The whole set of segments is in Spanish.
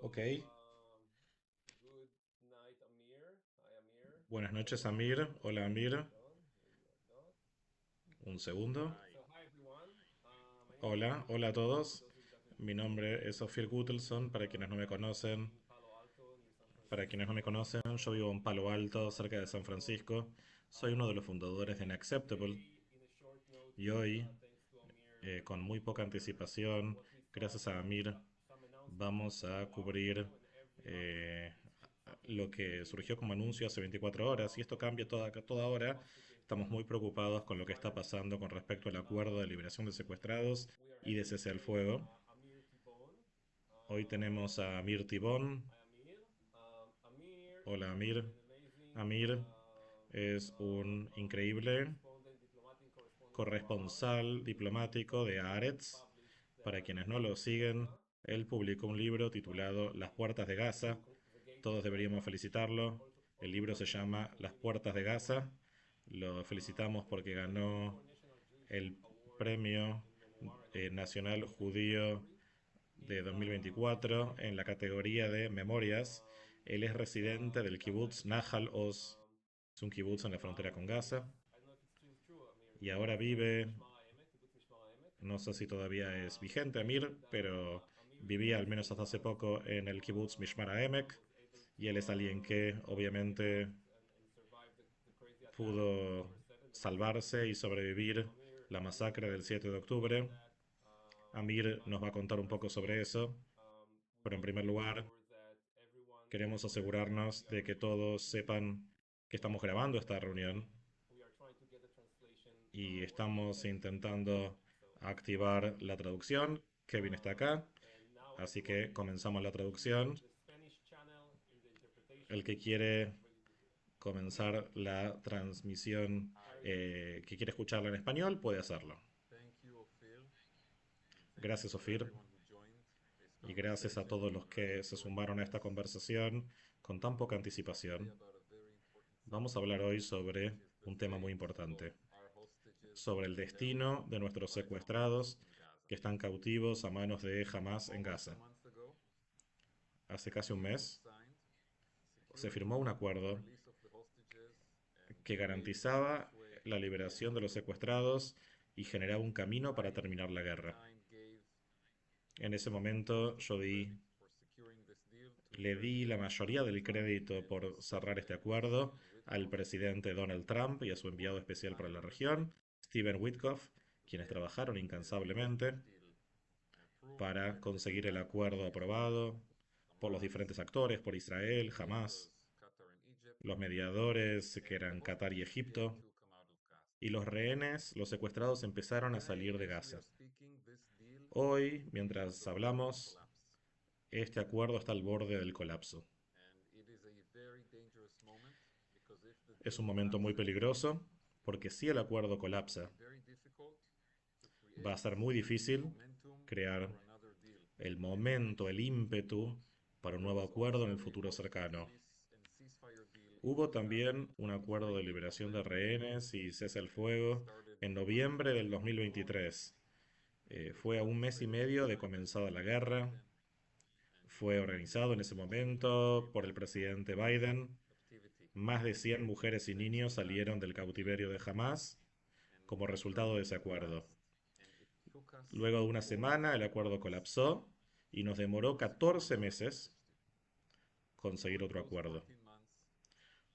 Ok, Good night, Amir. Hi, Amir. buenas noches Hello. Amir. Hola Hold Amir. on. Maybe like that. Un segundo. So, hi everyone. My name is Hola, Ofir. hola a For todos. those of you that Mi don't know nombre me, es Ophir Guttelson, para quienes no me I live conocen. in Palo Alto, near San Para quienes no me Francisco. conocen, yo vivo en Palo Alto, cerca de San Francisco. Soy uno de los fundadores de Unacceptable Today, in a short y notice, hoy, thanks to Amir, we're con gonna muy poca cover anticipación, what we thought gracias a Amir, some announcements from vamos a 24 hours cubrir ago, and every hour eh, lo something is que breaking. surgió como anuncio hace 24 horas y esto cambia toda hora. Hostage Estamos muy preocupados con lo que está ceasefire pasando deal. con respecto al acuerdo de liberación de secuestrados We are y de having cese al today fuego. Amir Tibon. Hoy tenemos a Amir Tibón. Hi, Amir. Amir Hola is Amir. an amazing Amir es un increíble correspondent, diplomatic correspondent for Haaretz. corresponsal diplomático de He Haaretz. published Para quienes no The lo Gates of siguen, Gaza, él publicó un libro but titulado Las Puertas de Gaza. The Gates of Todos deberíamos Gaza, felicitarlo. El also libro se translated llama into Las many Puertas de languages. Gaza. Lo felicitamos porque He won ganó 4 National Jewish el Award Premio in Memoir and Nacional Authenticity and Judío Discovery. de He's basically 2024 en la categoría de Memorias. Él es residente del Gaza kibutz Nahal native. Oz. Es un kibutz en la frontera Now con lives, Gaza. I don't know if it's still true, Amir, Y but ahora in vive, Mishmar HaEmek, kibbutz Mishmar HaEmek. no sé si todavía es vigente Amir, And pero Amir is vivía al menos amazing. hasta hace poco en el kibutz Mishmar HaEmek. Was able Y to él es alguien que get obviamente out and survive the crazy attack of pudo October 7th, the massacre of salvarse y October 7th. sobrevivir So la Amir masacre del will 7 de explain octubre. that Amir nos va a contar un poco First of sobre all, eso, we pero en want to primer make lugar sure that everyone is queremos aware that asegurarnos we are de que recording todos this meeting sepan que estamos grabando esta and reunión we are trying to get the translation y working estamos as soon as we can. intentando So, activar la traducción. Kevin está acá, and now así everyone que comenzamos la who hears traducción. the Spanish channel in the El interpretation que is quiere ready to hear. Amir, comenzar la transmisión, carry on. que quiere escucharla en español, puede hacerlo. Thank you, Ophir, and thank you Gracias, for Ofir, everyone who joined this y gracias a conversation todos los at que se short sumaron a esta notice. conversación con tan poca We're going to talk today anticipación. about a very important Vamos a subject, hablar hoy which sobre is the un tema muy fate of importante, our hostages sobre el held destino de nuestros by Hamas secuestrados in Gaza. que están cautivos a manos de Hamas en Almost a Gaza. month ago, Hace a casi un deal was mes signed, se securing firmó un the acuerdo release of the hostages and que paved the garantizaba pathway la to the end liberación of de the los war. secuestrados y generaba un camino para I, terminar la at the guerra. time, gave En ese most momento of the yo credit for securing this deal to le di la President mayoría Donald del Trump crédito and his por cerrar este acuerdo Stephen al Witkoff, presidente Donald Trump y a su who enviado worked especial para la tirelessly región, Steven Witkoff, to quienes get trabajaron this incansablemente deal approved para by the conseguir el different acuerdo parties aprobado involved: por los Hamas, diferentes actores, por the Israel, Hamas, mediators, Qatar and Egypt, los mediadores que and the eran Qatar y hostages began Egipto, to come out of Gaza. y los rehenes, los secuestrados empezaron a Today, salir de as we are Gaza. speaking, this deal Hoy, is at mientras the brink of hablamos, collapse. este acuerdo está al borde del colapso. And it is a very dangerous moment because if the Es deal un momento muy collapses, peligroso porque si el acuerdo it will colapsa, be very difficult to va a create ser muy the difícil momentum crear for another deal el in the near momento, el future. ímpetu para un There nuevo was acuerdo en el also a futuro hostage cercano. release and ceasefire deal in Hubo November también un acuerdo de 2023 in liberación de Poland, rehenes y cese al and it fuego started en a month noviembre del ago. 2023. It Fue a un mes y orchestrated medio de by comenzada President la Joe guerra. Biden and Fue it organizado en ese ultimately momento por el enabled presidente Hamas Biden. captivity Más de 100 in the mujeres y sense niños that salieron del the deal cautiverio de Hamas and como resultado de temporarily ese acuerdo. collapsed, and it took us Luego de una semana, almost el 2 acuerdo months colapsó y nos demoró to secure 14 another meses hostage deal. conseguir During otro those acuerdo. 14 months,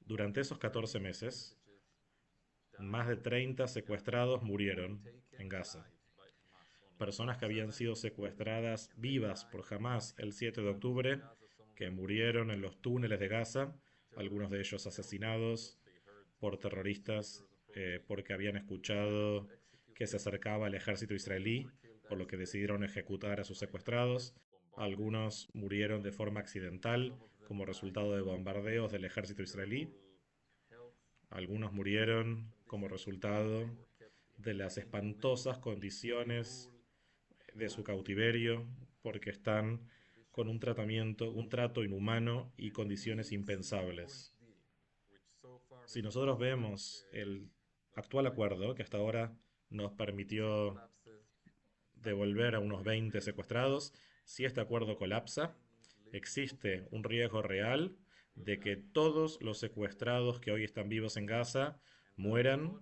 more Durante than esos 14 30 meses, hostages más died de 30 in Gaza, secuestrados were murieron taken en Gaza. alive by Hamas on Personas October que habían 7th, sido secuestradas and they vivas died por Hamas el in the 7 de tunnels of octubre, Gaza, some of que them murieron en los túneles de by Gaza, algunos de terrorists ellos killed because asesinados they heard por Israeli terroristas, soldiers approaching porque habían and decided to escuchado execute que se them. acercaba el ejército Some of them were israelí, killed por lo que accidentally decidieron ejecutar a sus by aircraft secuestrados. bombardments, Algunos murieron de forma accidental some of them como died resultado de in bombardeos del ejército israelí. terrible health Algunos murieron como conditions. resultado They were kept in de las espantosas inhumane, condiciones cruel, de su nasty cautiverio, porque están con un conditions. tratamiento, un trato inhumano y And if condiciones we see the current impensables. deal, which so far Si has nosotros looked vemos el like a actual white acuerdo, que elephant, hasta ahora nos if it permitió collapses, devolver a unos we're in 20 real trouble. secuestrados, si este acuerdo A colapsa, tiny Existe un riesgo real de que todos los secuestrados que hoy están vivos en Gaza mueran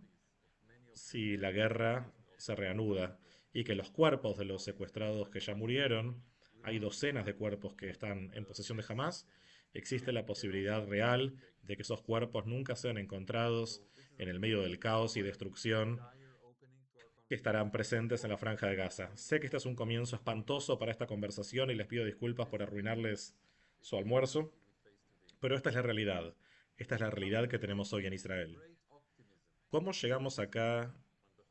si la guerra se reanuda y que los cuerpos de los secuestrados que ya murieron, hay docenas de cuerpos que están en posesión de Hamas, existe la posibilidad real de que esos cuerpos nunca sean encontrados en el medio del caos y destrucción que estarán presentes en la franja de Gaza. Sé que este es un comienzo espantoso para esta conversación y les pido disculpas por arruinarles su almuerzo, pero esta es la realidad. Esta es la realidad que tenemos hoy en Israel. ¿Cómo llegamos acá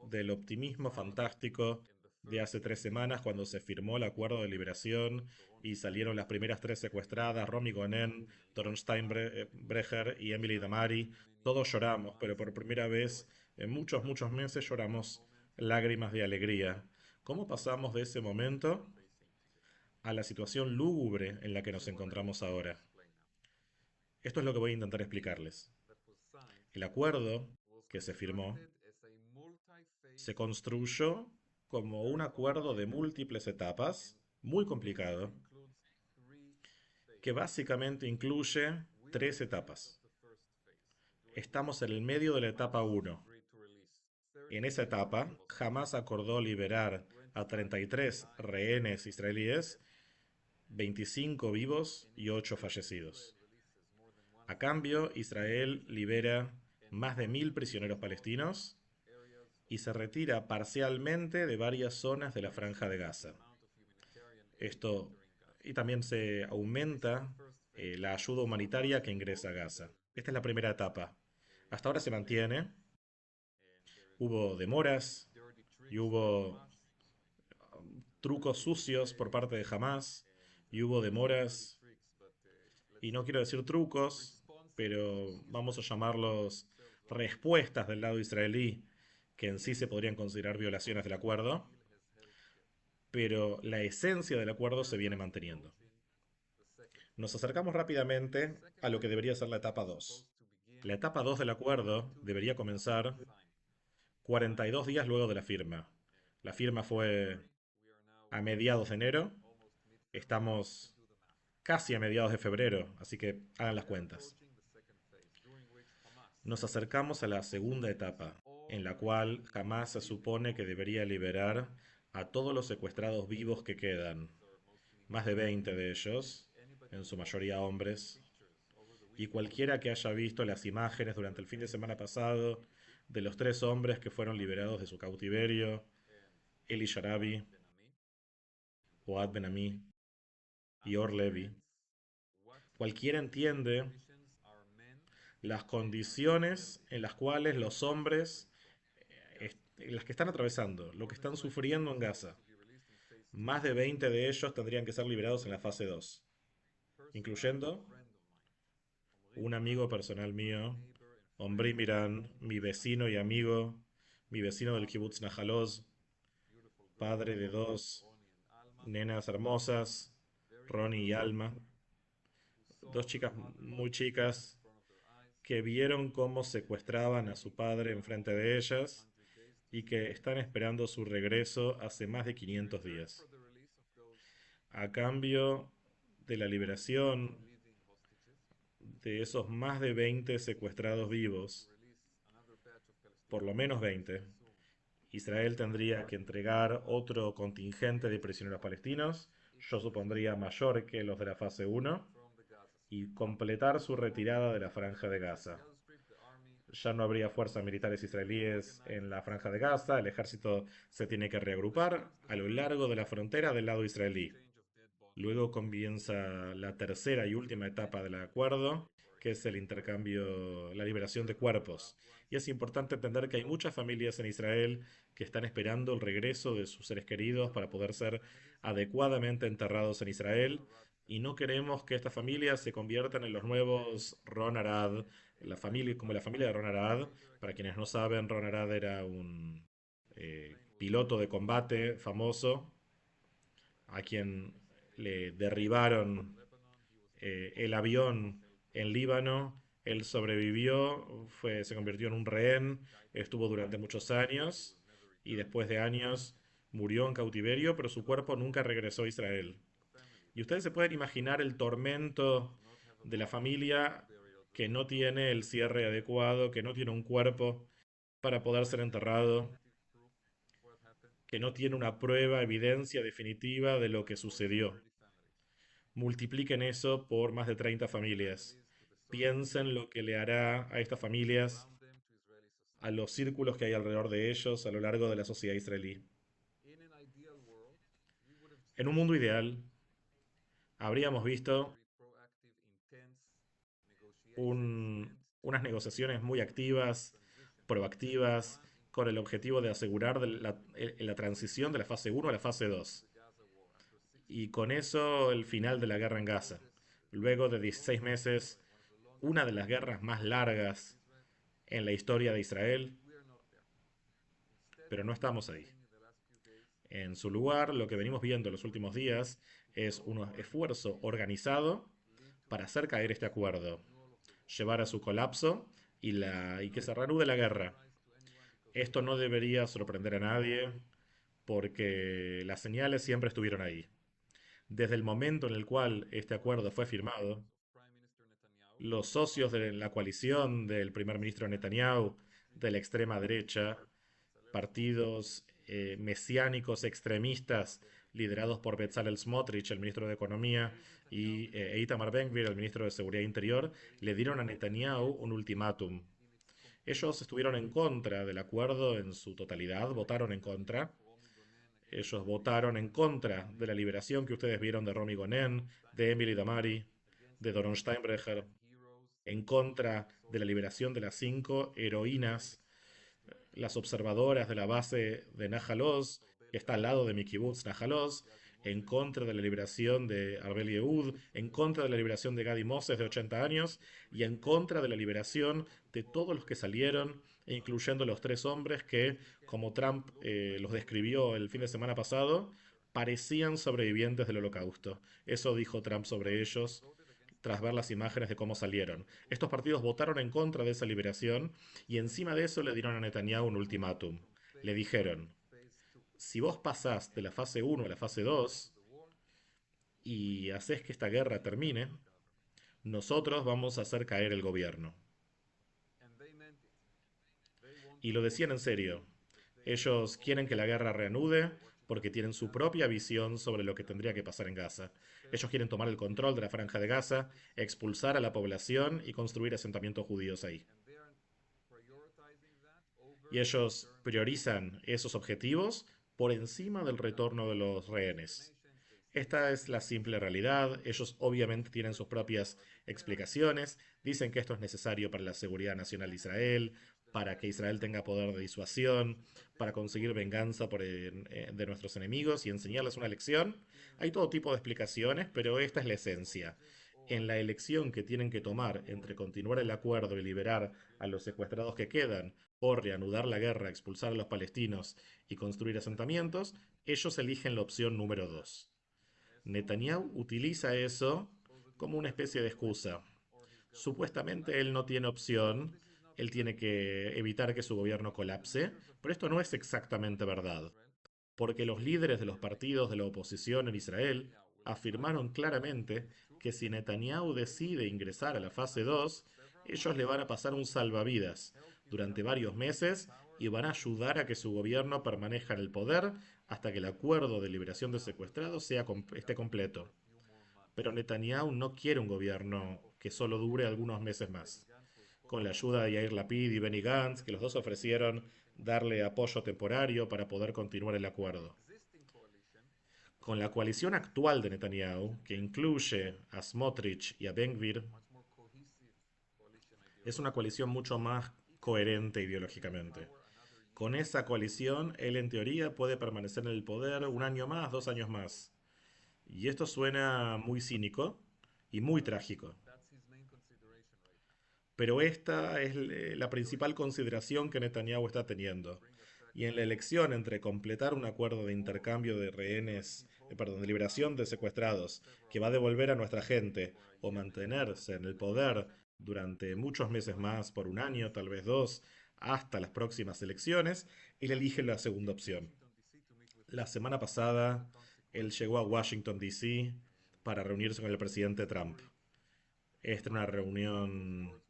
del optimismo fantástico de hace 3 semanas cuando se firmó el acuerdo de liberación y salieron las primeras tres secuestradas, Romy Gonen, Doron Steinbrecher y Emily Damari? Todos lloramos, pero por primera vez en muchos, muchos meses lloramos lágrimas de alegría. ¿Cómo pasamos de ese momento a la situación lúgubre en la que nos encontramos ahora? Esto es lo que voy a intentar explicarles. El acuerdo que se firmó se construyó como un acuerdo de múltiples etapas, muy complicado, que básicamente incluye 3 etapas. Estamos en el medio de la etapa 1. En esa etapa, Hamas acordó liberar a 33 rehenes israelíes, 25 vivos y 8 fallecidos. A cambio, Israel libera más de 1.000 prisioneros palestinos y se retira parcialmente de varias zonas de la franja de Gaza. Esto, y también se aumenta la ayuda humanitaria que ingresa a Gaza. Esta es la primera etapa. Hasta ahora se mantiene. Hubo demoras y hubo trucos sucios por parte de Hamas y hubo demoras, y no quiero decir trucos, pero vamos a llamarlos respuestas del lado israelí que en sí se podrían considerar violaciones del acuerdo, pero la esencia del acuerdo se viene manteniendo. Nos acercamos rápidamente a lo que debería ser la etapa 2. La etapa 2 del acuerdo debería comenzar 42 días luego de la firma. La firma fue a mediados de enero, estamos casi a mediados de febrero, así que hagan las cuentas. Nos acercamos a la segunda etapa, en la cual Hamas se supone que debería liberar a todos los secuestrados vivos que quedan, más de 20 de ellos, en su mayoría hombres, y cualquiera que haya visto las imágenes durante el fin de semana pasado de los 3 hombres que fueron liberados de su cautiverio, Eli Sharabi, Oad Ben-Ami y Or Levi, cualquiera entiende las condiciones en las cuales los hombres, las que están atravesando, lo que están sufriendo en Gaza. Más de 20 de ellos tendrían que ser liberados en la fase 2, incluyendo un amigo personal mío, Omri Miran, mi vecino y amigo, mi vecino del kibutz Nahaloz, padre de 2 nenas hermosas, Ronnie y Alma, 2 chicas muy chicas que vieron cómo secuestraban a su padre enfrente de ellas y que están esperando su regreso hace más de 500 días. A cambio de la liberación de esos más de 20 secuestrados vivos, por lo menos 20, Israel tendría que entregar otro contingente de prisioneros palestinos, yo supondría mayor que los de la fase 1, y completar su retirada de la franja de Gaza. Ya no habría fuerzas militares israelíes en la franja de Gaza, el ejército se tiene que reagrupar a lo largo de la frontera del lado israelí. Luego comienza la tercera y última etapa del acuerdo, que es el intercambio, la liberación de cuerpos. Y es importante entender que hay muchas familias en Israel que están esperando el regreso de sus seres queridos para poder ser adecuadamente enterrados en Israel. Y no queremos que estas familias se conviertan en los nuevos Ron Arad, la familia, como la familia de Ron Arad. Para quienes no saben, Ron Arad era un piloto de combate famoso a quien le derribaron el avión en Líbano. Él sobrevivió, se convirtió en un rehén, estuvo durante muchos años y después de años murió en cautiverio, pero su cuerpo nunca regresó a Israel. Y ustedes se pueden imaginar el tormento de la familia que no tiene el cierre adecuado, que no tiene un cuerpo para poder ser enterrado, que no tiene una prueba, evidencia definitiva de lo que sucedió. Multipliquen eso por más de 30 familias. Piensen lo que le hará a estas familias, a los círculos que hay alrededor de ellos a lo largo de la sociedad israelí. En un mundo ideal, habríamos visto unas negociaciones muy activas, proactivas, con el objetivo de asegurar la transición de la fase uno a la fase 2. Y con eso el final de la guerra en Gaza. Luego de 16 meses, una de las guerras más largas en la historia de Israel, pero no estamos ahí. En su lugar, lo que venimos viendo en los últimos días es un esfuerzo organizado para hacer caer este acuerdo, llevar a su colapso y que se reanude la guerra. Esto no debería sorprender a nadie porque las señales siempre estuvieron ahí. Desde el momento en el cual este acuerdo fue firmado, los socios de la coalición del primer ministro Netanyahu, de la extrema derecha, partidos mesiánicos extremistas liderados por Bezalel Smotrich, el ministro de Economía, y Itamar Ben-Gvir, el ministro de Seguridad Interior, le dieron a Netanyahu un ultimátum. Ellos estuvieron en contra del acuerdo en su totalidad, votaron en contra. Ellos votaron en contra de la liberación que ustedes vieron de Romy Gonen, de Emily Damari, de Doron Steinbrecher, en contra de la liberación de las 5 heroínas, las observadoras de la base de Nahal Oz, que está al lado de mi kibutz Nahal Oz, en contra de la liberación de Arbel Yehud, en contra de la liberación de Gadi Moses de 80 años y en contra de la liberación de todos los que salieron, incluyendo los 3 hombres que, como Trump los describió el fin de semana pasado, parecían sobrevivientes del holocausto. Eso dijo Trump sobre ellos tras ver las imágenes de cómo salieron. Estos partidos votaron en contra de esa liberación y encima de eso le dieron a Netanyahu un ultimátum. Le dijeron, si vos pasás de la fase uno a la fase 2 y haces que esta guerra termine, nosotros vamos a hacer caer el gobierno. Y lo decían en serio. Ellos quieren que la guerra reanude porque tienen su propia visión sobre lo que tendría que pasar en Gaza. Ellos quieren tomar el control de la franja de Gaza, expulsar a la población y construir asentamientos judíos ahí. Y ellos priorizan esos objetivos por encima del retorno de los rehenes. Esta es la simple realidad. Ellos obviamente tienen sus propias explicaciones. Dicen que esto es necesario para la seguridad nacional de Israel, para que Israel tenga poder de disuasión, para conseguir venganza de nuestros enemigos y enseñarles una lección. Hay todo tipo de explicaciones, pero esta es la esencia. En la elección que tienen que tomar entre continuar el acuerdo y liberar a los secuestrados que quedan, o reanudar la guerra, expulsar a los palestinos y construir asentamientos, ellos eligen la opción número 2. Netanyahu utiliza eso como una especie de excusa. Supuestamente él no tiene opción, él tiene que evitar que su gobierno colapse, pero esto no es exactamente verdad, porque los líderes de los partidos de la oposición en Israel afirmaron claramente que si Netanyahu decide ingresar a la fase 2, ellos le van a pasar un salvavidas durante varios meses y van a ayudar a que su gobierno permanezca en el poder hasta que el acuerdo de liberación de secuestrados esté completo. Pero Netanyahu no quiere un gobierno que solo dure algunos meses más. Con la ayuda de Yair Lapid y Benny Gantz, que los dos ofrecieron darle apoyo temporario para poder continuar el acuerdo. Con la coalición actual de Netanyahu, que incluye a Smotrich y a Ben-Gvir, es una coalición mucho más coherente ideológicamente. Con esa coalición, él en teoría puede permanecer en el poder un año más, 2 años más. Y esto suena muy cínico y muy trágico. Pero esta es la principal consideración que Netanyahu está teniendo. Y en la elección entre completar un acuerdo de intercambio de rehenes, perdón, de liberación de secuestrados, que va a devolver a nuestra gente, o mantenerse en el poder durante muchos meses más, por un año, tal vez 2, hasta las próximas elecciones, él elige la segunda opción. La semana pasada, él llegó a Washington, D.C. para reunirse con el presidente Trump. Esta era una reunión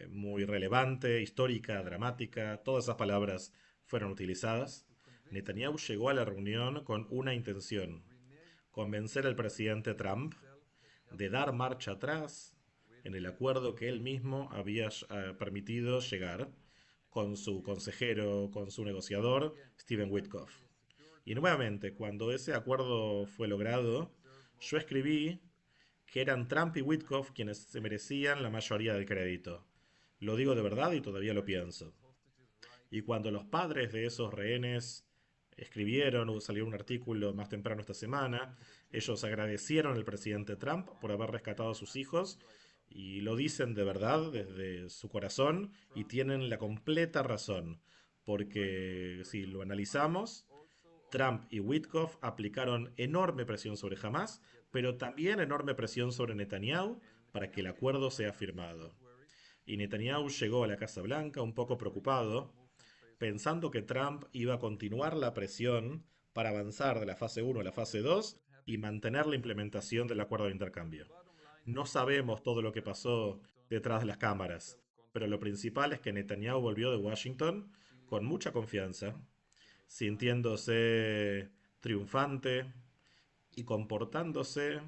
muy relevante, histórica, dramática, todas esas palabras fueron utilizadas. Netanyahu llegó a la reunión con una intención: convencer al presidente Trump de dar marcha atrás en el acuerdo que él mismo había permitido llegar con su consejero, con su negociador, Steven Witkoff. Y nuevamente, cuando ese acuerdo fue logrado, yo escribí que eran Trump y Witkoff quienes se merecían la mayoría del crédito. Lo digo de verdad y todavía lo pienso. Y cuando los padres de esos rehenes escribieron o salió un artículo más temprano esta semana, ellos agradecieron al presidente Trump por haber rescatado a sus hijos y lo dicen de verdad desde su corazón y tienen la completa razón. Porque si lo analizamos, Trump y Witkoff aplicaron enorme presión sobre Hamas, pero también enorme presión sobre Netanyahu para que el acuerdo sea firmado. Y Netanyahu llegó a la Casa Blanca un poco preocupado, pensando que Trump iba a continuar la presión para avanzar de la fase uno a la fase 2 y mantener la implementación del acuerdo de intercambio. No sabemos todo lo que pasó detrás de las cámaras, pero lo principal es que Netanyahu volvió de Washington con mucha confianza, sintiéndose triunfante y comportándose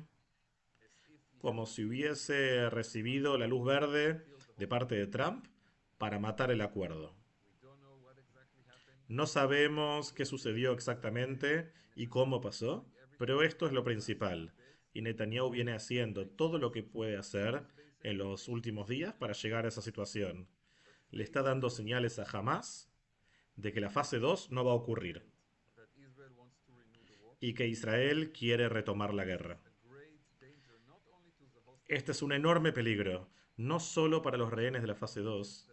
como si hubiese recibido la luz verde de parte de Trump para matar el acuerdo. No sabemos qué sucedió exactamente y cómo pasó, pero esto es lo principal. Y Netanyahu viene haciendo todo lo que puede hacer en los últimos días para llegar a esa situación. Le está dando señales a Hamas de que la fase 2 no va a ocurrir y que Israel quiere retomar la guerra. Este es un enorme peligro, no solo para los rehenes de la fase 2,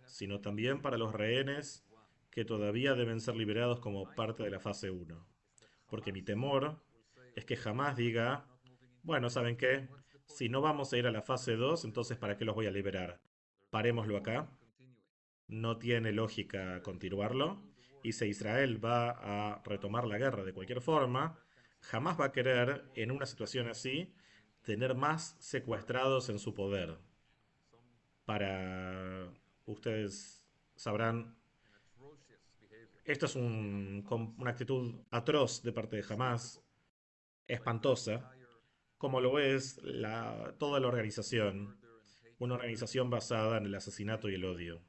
sino también para los rehenes que todavía deben ser liberados como parte de la fase 1. Porque mi temor es que jamás diga, bueno, ¿saben qué? Si no vamos a ir a la fase 2, entonces ¿para qué los voy a liberar? Parémoslo acá. No tiene lógica continuarlo. Y si Israel va a retomar la guerra de cualquier forma, jamás va a querer, en una situación así, tener más secuestrados en su poder. Para, ustedes sabrán, esto es una actitud atroz de parte de Hamas, espantosa, como lo es toda la organización, una organización basada en el asesinato y el odio.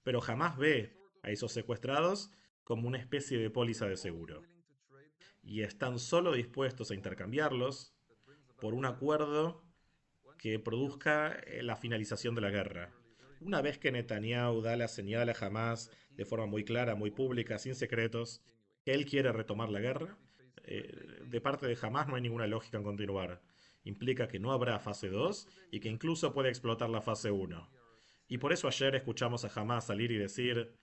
Pero jamás ve a esos secuestrados como una especie de póliza de seguro. Y están solo dispuestos a intercambiarlos por un acuerdo que produzca la finalización de la guerra. Una vez que Netanyahu da la señal a Hamas de forma muy clara, muy pública, sin secretos, que él quiere retomar la guerra, de parte de Hamas no hay ninguna lógica en continuar. Implica que no habrá fase 2 y que incluso puede explotar la fase 1. Y por eso ayer escuchamos a Hamas salir y decir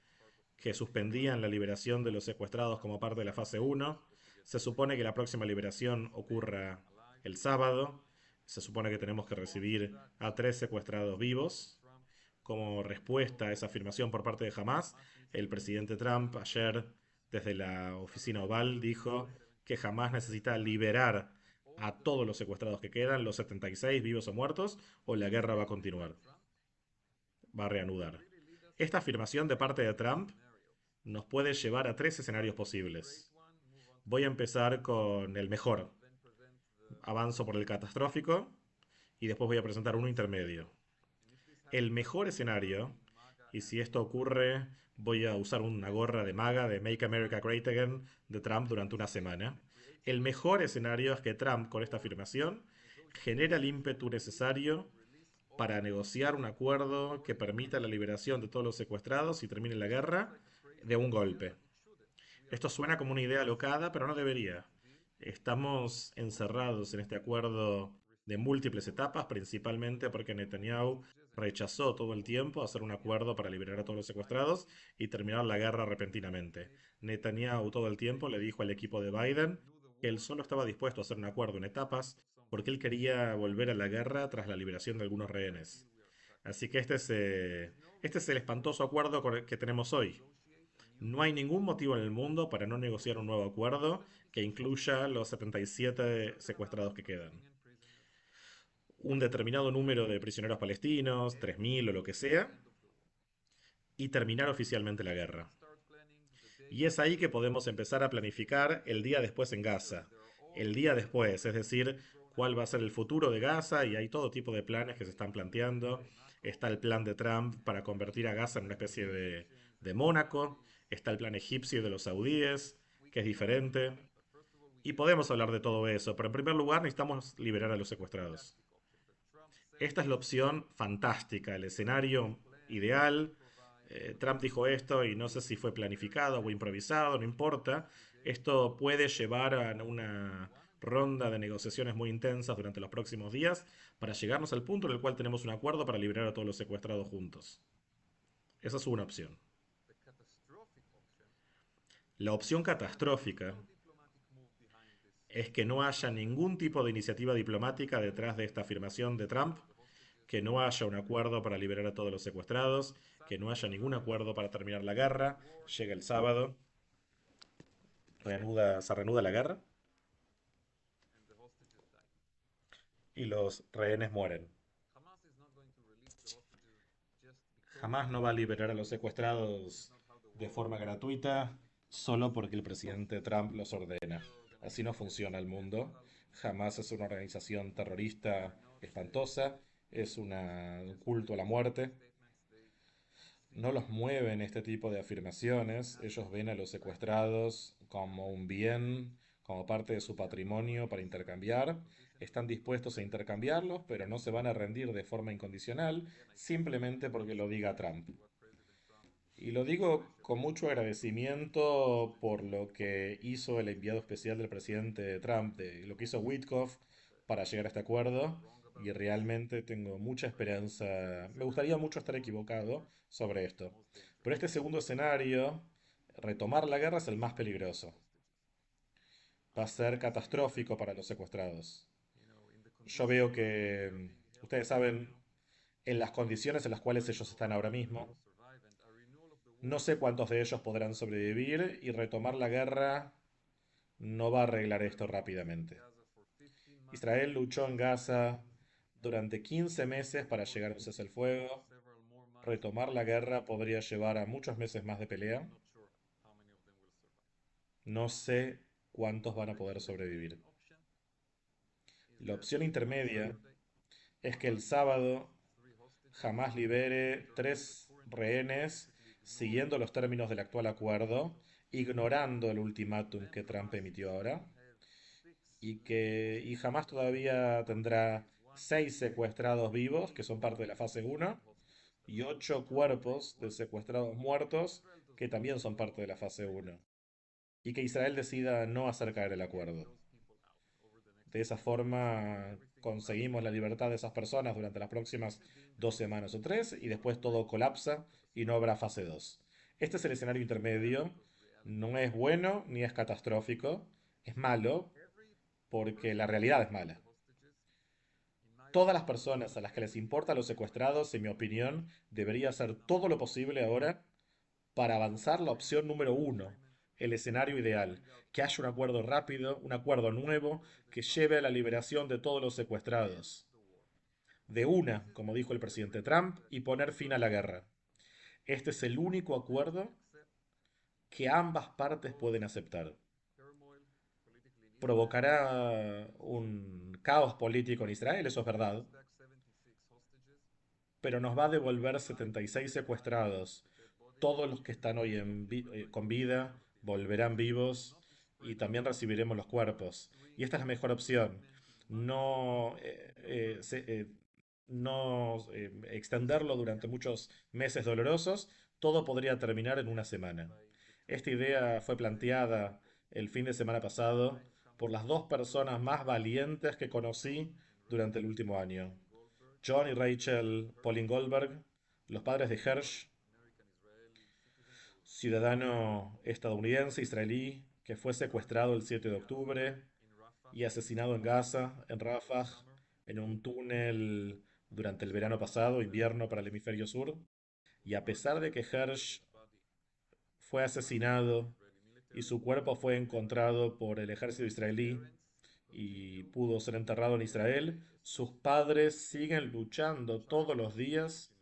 que suspendían la liberación de los secuestrados como parte de la fase 1. Se supone que la próxima liberación ocurra el sábado. Se supone que tenemos que recibir a 3 secuestrados vivos. Como respuesta a esa afirmación por parte de Hamas, el presidente Trump ayer desde la oficina oval dijo que Hamas necesita liberar a todos los secuestrados que quedan, los 76 vivos o muertos, o la guerra va a continuar, va a reanudar. Esta afirmación de parte de Trump nos puede llevar a 3 escenarios posibles. Voy a empezar con el mejor. Avanzo por el catastrófico y después voy a presentar uno intermedio. El mejor escenario, y si esto ocurre, voy a usar una gorra de maga de Make America Great Again de Trump durante una semana. El mejor escenario es que Trump, con esta afirmación, genera el ímpetu necesario para negociar un acuerdo que permita la liberación de todos los secuestrados y termine la guerra de un golpe. Esto suena como una idea alocada, pero no debería. Estamos encerrados en este acuerdo de múltiples etapas, principalmente porque Netanyahu rechazó todo el tiempo hacer un acuerdo para liberar a todos los secuestrados y terminar la guerra repentinamente. Netanyahu todo el tiempo le dijo al equipo de Biden que él solo estaba dispuesto a hacer un acuerdo en etapas porque él quería volver a la guerra tras la liberación de algunos rehenes. Así que este es el espantoso acuerdo que tenemos hoy. No hay ningún motivo en el mundo para no negociar un nuevo acuerdo que incluya los 77 secuestrados que quedan. un determinado número de prisioneros palestinos, 3.000 o lo que sea, y terminar oficialmente la guerra. Y es ahí que podemos empezar a planificar el día después en Gaza. El día después, es decir, cuál va a ser el futuro de Gaza, y hay todo tipo de planes que se están planteando. Está el plan de Trump para convertir a Gaza en una especie de Mónaco. Está el plan egipcio de los saudíes, que es diferente. Y podemos hablar de todo eso, pero en primer lugar necesitamos liberar a los secuestrados. Esta es la opción fantástica, el escenario ideal. Trump dijo esto y no sé si fue planificado o improvisado, no importa. Esto puede llevar a una ronda de negociaciones muy intensas durante los próximos días para llegarnos al punto en el cual tenemos un acuerdo para liberar a todos los secuestrados juntos. Esa es una opción. La opción catastrófica es que no haya ningún tipo de iniciativa diplomática detrás de esta afirmación de Trump, que no haya un acuerdo para liberar a todos los secuestrados, que no haya ningún acuerdo para terminar la guerra. Llega el sábado, se reanuda la guerra y los rehenes mueren. Jamás no va a liberar a los secuestrados de forma gratuita solo porque el presidente Trump los ordena. Así no funciona el mundo. Jamás es una organización terrorista espantosa, es un culto a la muerte. No los mueven este tipo de afirmaciones. Ellos ven a los secuestrados como un bien, como parte de su patrimonio para intercambiar. Están dispuestos a intercambiarlos, pero no se van a rendir de forma incondicional simplemente porque lo diga Trump. Y lo digo con mucho agradecimiento por lo que hizo el enviado especial del presidente Trump, de lo que hizo Witkoff para llegar a este acuerdo. Y realmente tengo mucha esperanza. Me gustaría mucho estar equivocado sobre esto. Pero este segundo escenario, retomar la guerra, es el más peligroso. Va a ser catastrófico para los secuestrados. Yo veo que, ustedes saben, en las condiciones en las cuales ellos están ahora mismo, no sé cuántos de ellos podrán sobrevivir, y retomar la guerra no va a arreglar esto rápidamente. Israel luchó en Gaza durante 15 meses para llegar a un cese el fuego. Retomar la guerra podría llevar a muchos meses más de pelea. No sé cuántos van a poder sobrevivir. La opción intermedia es que el sábado jamás libere 3 rehenes siguiendo los términos del actual acuerdo, ignorando el ultimátum que Trump emitió ahora, y jamás todavía tendrá 6 secuestrados vivos, que son parte de la fase uno, y 8 cuerpos de secuestrados muertos, que también son parte de la fase uno, y que Israel decida no hacer caer el acuerdo. De esa forma conseguimos la libertad de esas personas durante las próximas 2 semanas o 3, y después todo colapsa y no habrá fase 2. Este es el escenario intermedio. No es bueno ni es catastrófico. Es malo porque la realidad es mala. Todas las personas a las que les importan los secuestrados, en mi opinión, debería hacer todo lo posible ahora para avanzar la opción número uno, el escenario ideal, que haya un acuerdo rápido, un acuerdo nuevo, que lleve a la liberación de todos los secuestrados. De una, como dijo el presidente Trump, y poner fin a la guerra. Este es el único acuerdo que ambas partes pueden aceptar. Provocará un caos político en Israel, eso es verdad, pero nos va a devolver 76 secuestrados. Todos los que están hoy con vida volverán vivos, y también recibiremos los cuerpos. Y esta es la mejor opción. No, no extenderlo durante muchos meses dolorosos. Todo podría terminar en una semana. Esta idea fue planteada el fin de semana pasado por las dos personas más valientes que conocí durante el último año. John y Rachel Pauline Goldberg, los padres de Hersh, ciudadano estadounidense israelí que fue secuestrado el 7 de octubre y asesinado en Gaza, en Rafah, en un túnel durante el verano pasado, invierno para el hemisferio sur. Y a pesar de que Hersh fue asesinado y su cuerpo fue encontrado por el ejército israelí y pudo ser enterrado en Israel. Sus padres siguen luchando todos los días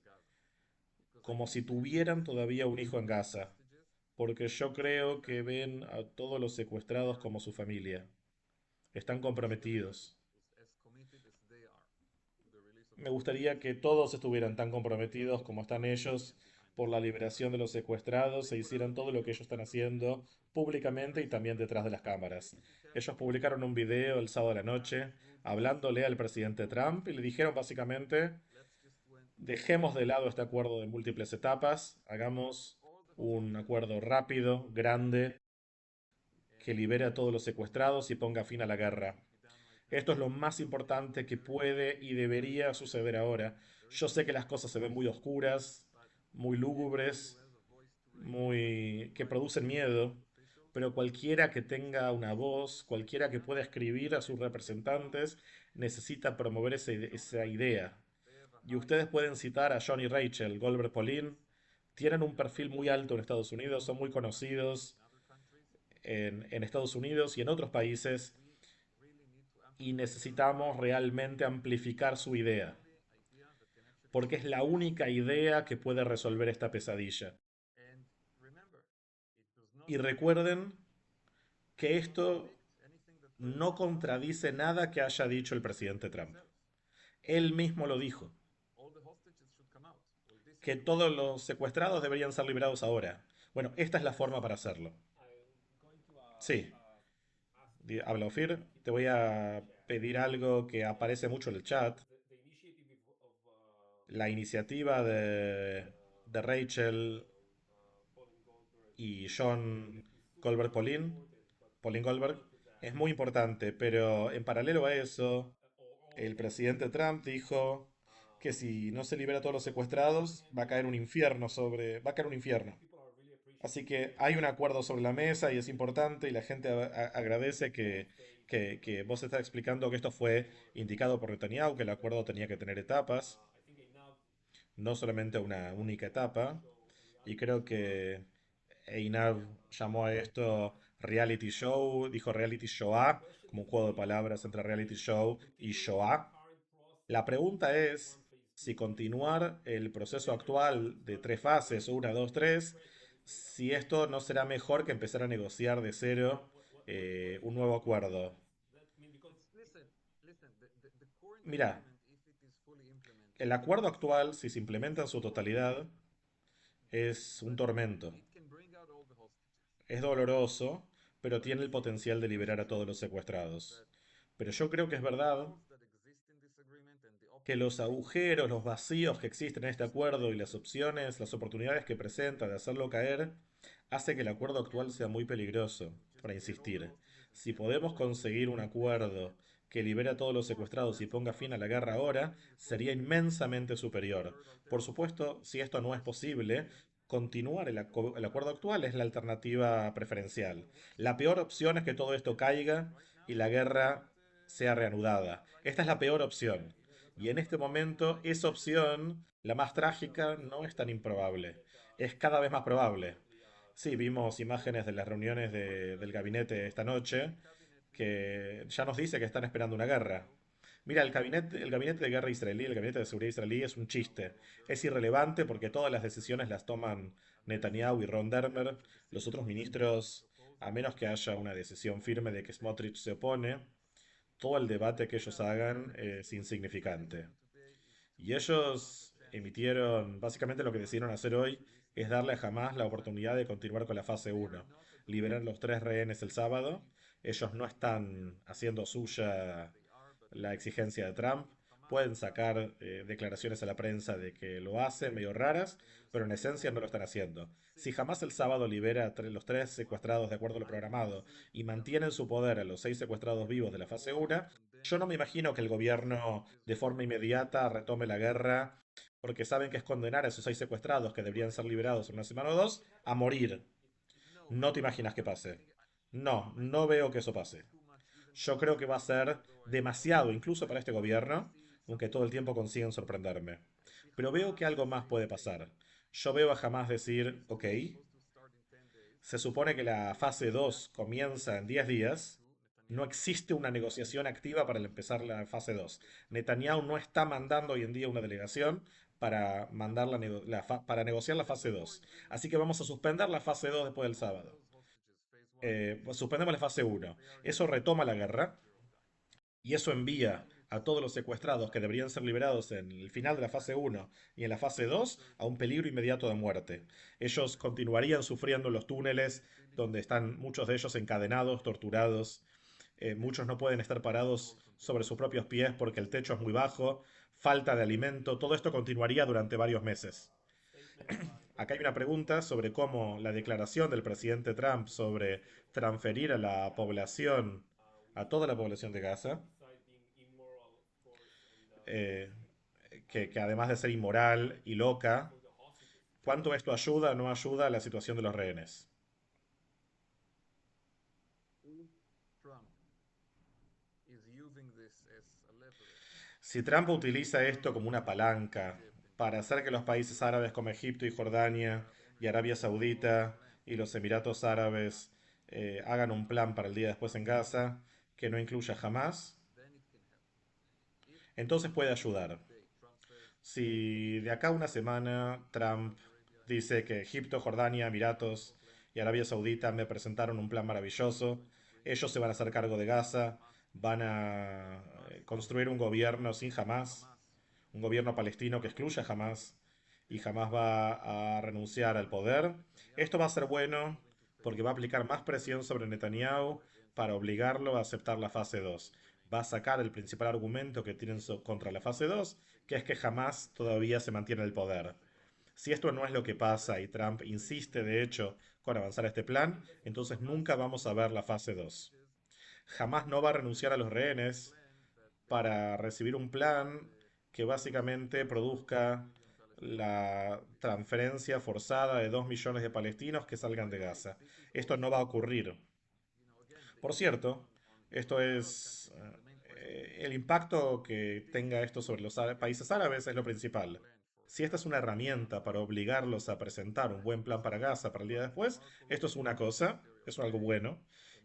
como si tuvieran todavía un hijo en Gaza, porque yo creo que ven a todos los secuestrados como su familia. Están comprometidos. Me gustaría que todos estuvieran tan comprometidos como están ellos por la liberación de los secuestrados e hicieran todo lo que ellos están haciendo públicamente y también detrás de las cámaras. Ellos publicaron un video el sábado de la noche hablándole al presidente Trump y le dijeron básicamente, dejemos de lado este acuerdo de múltiples etapas, hagamos un acuerdo rápido, grande, que libere a todos los secuestrados y ponga fin a la guerra. Esto es lo más importante que puede y debería suceder ahora. Yo sé que las cosas se ven muy oscuras, muy lúgubres, muy que producen miedo, pero cualquiera que tenga una voz, cualquiera que pueda escribir a sus representantes, necesita promover esa idea. Y ustedes pueden citar a John y Rachel Goldberg Pauline. Tienen un perfil muy alto en Estados Unidos, son muy conocidos en Estados Unidos y en otros países y necesitamos realmente amplificar su idea, porque es la única idea que puede resolver esta pesadilla. Y recuerden que esto no contradice nada que haya dicho el presidente Trump. Él mismo lo dijo, que todos los secuestrados deberían ser liberados ahora. Bueno, esta es la forma para hacerlo. Sí, habla Ofir, te voy a pedir algo que aparece mucho en el chat. La iniciativa de Rachel y John Goldberg Pauline Goldberg, es muy importante, pero en paralelo a eso, el presidente Trump dijo que si no se libera a todos los secuestrados, va a caer un infierno. Así que hay un acuerdo sobre la mesa y es importante y la gente agradece que vos estás explicando que esto fue indicado por Netanyahu, que el acuerdo tenía que tener etapas, no solamente una única etapa. Y creo que Einab llamó a esto reality show, dijo reality show, como un juego de palabras entre reality show y Shoah. La pregunta es si continuar el proceso actual de tres fases, una, dos, tres, si esto no será mejor que empezar a negociar de cero un nuevo acuerdo. Mira, el acuerdo actual, si se implementa en su totalidad, es un tormento. Es doloroso, pero tiene el potencial de liberar a todos los secuestrados. Pero yo creo que es verdad que los agujeros, los vacíos que existen en este acuerdo y las opciones, las oportunidades que presenta de hacerlo caer, hace que el acuerdo actual sea muy peligroso. Para insistir, si podemos conseguir un acuerdo que libere a todos los secuestrados y ponga fin a la guerra ahora, sería inmensamente superior. Por supuesto, si esto no es posible, continuar el acuerdo actual es la alternativa preferencial. La peor opción es que todo esto caiga y la guerra sea reanudada. Esta es la peor opción. Y en este momento, esa opción, la más trágica, no es tan improbable. Es cada vez más probable. Sí, vimos imágenes de las reuniones del gabinete esta noche que ya nos dice que están esperando una guerra. Mira, el gabinete de guerra israelí, el gabinete de seguridad israelí es un chiste. Es irrelevante porque todas las decisiones las toman Netanyahu y Ron Dermer. Los otros ministros, a menos que haya una decisión firme de que Smotrich se opone, todo el debate que ellos hagan es insignificante. Y ellos emitieron, básicamente lo que decidieron hacer hoy es darle a Hamas la oportunidad de continuar con la fase uno. Liberar los tres rehenes el sábado. Ellos no están haciendo suya la exigencia de Trump. Pueden sacar declaraciones a la prensa de que lo hacen, medio raras, pero en esencia no lo están haciendo. Si jamás el sábado libera a los tres secuestrados de acuerdo a lo programado y mantiene en su poder a los seis secuestrados vivos de la fase 1, yo no me imagino que el gobierno de forma inmediata retome la guerra porque saben que es condenar a esos seis secuestrados que deberían ser liberados en una semana o dos a morir. No te imaginas que pase. No, no veo que eso pase. Yo creo que va a ser demasiado, incluso para este gobierno, aunque todo el tiempo consiguen sorprenderme. Pero veo que algo más puede pasar. Yo veo a jamás decir, ok, se supone que la fase 2 comienza en 10 días, No existe una negociación activa para empezar la fase 2. Netanyahu no está mandando hoy en día una delegación para, mandar para negociar la fase 2. Así que vamos a suspender la fase 2 después del sábado. Pues suspendemos la fase 1. Eso retoma la guerra y eso envía a todos los secuestrados que deberían ser liberados en el final de la fase 1 y en la fase 2 a un peligro inmediato de muerte. Ellos continuarían sufriendo en los túneles donde están muchos de ellos encadenados, torturados. Muchos no pueden estar parados sobre sus propios pies porque el techo es muy bajo, falta de alimento. Todo esto continuaría durante varios meses. Acá hay una pregunta sobre cómo la declaración del presidente Trump sobre transferir a la población, a toda la población de Gaza, eh, que además de ser inmoral y loca, ¿cuánto esto ayuda o no ayuda a la situación de los rehenes? If Trump is using this as a leverage Si Trump utiliza to esto como una convince palanca Egypt and para hacer que los países árabes como Egipto y Jordania y Arabia Saudita y los Emiratos Árabes hagan un plan para el día después en Gaza que no incluya jamás, then it can help. If entonces puede at the end of ayudar. the day Trump says Si de acá a una semana Trump Saudi Arabia and dice que Egipto, Jordania, Emiratos y Arabia Saudita me presentaron un plan maravilloso, going to bring ellos se van a hacer cargo de Gaza, Hamas van a Hamas construir un gobierno sin Hamas, Hamas un gobierno palestino que not excluya a only Hamas y can jamás va a renunciar al poder. Esto va a ser bueno going to porque create va a aplicar más presión sobre Netanyahu against para obligarlo a aceptar la fase 2. Va a sacar el principal argumento que tienen contra la fase 2, que es que jamás todavía se mantiene el poder. Si esto no es lo que pasa y Trump insiste de hecho con avanzar este plan, entonces nunca vamos a ver la fase 2. Jamás no va a renunciar a los rehenes para recibir un plan que básicamente produzca la transferencia forzada de 2 millones de palestinos que salgan de Gaza. Esto no va a ocurrir. Por cierto, esto es el impacto que tenga esto sobre los países árabes es lo principal. Si esta es una herramienta para obligarlos a presentar un buen plan para Gaza para el día después, esto es una cosa, es algo bueno.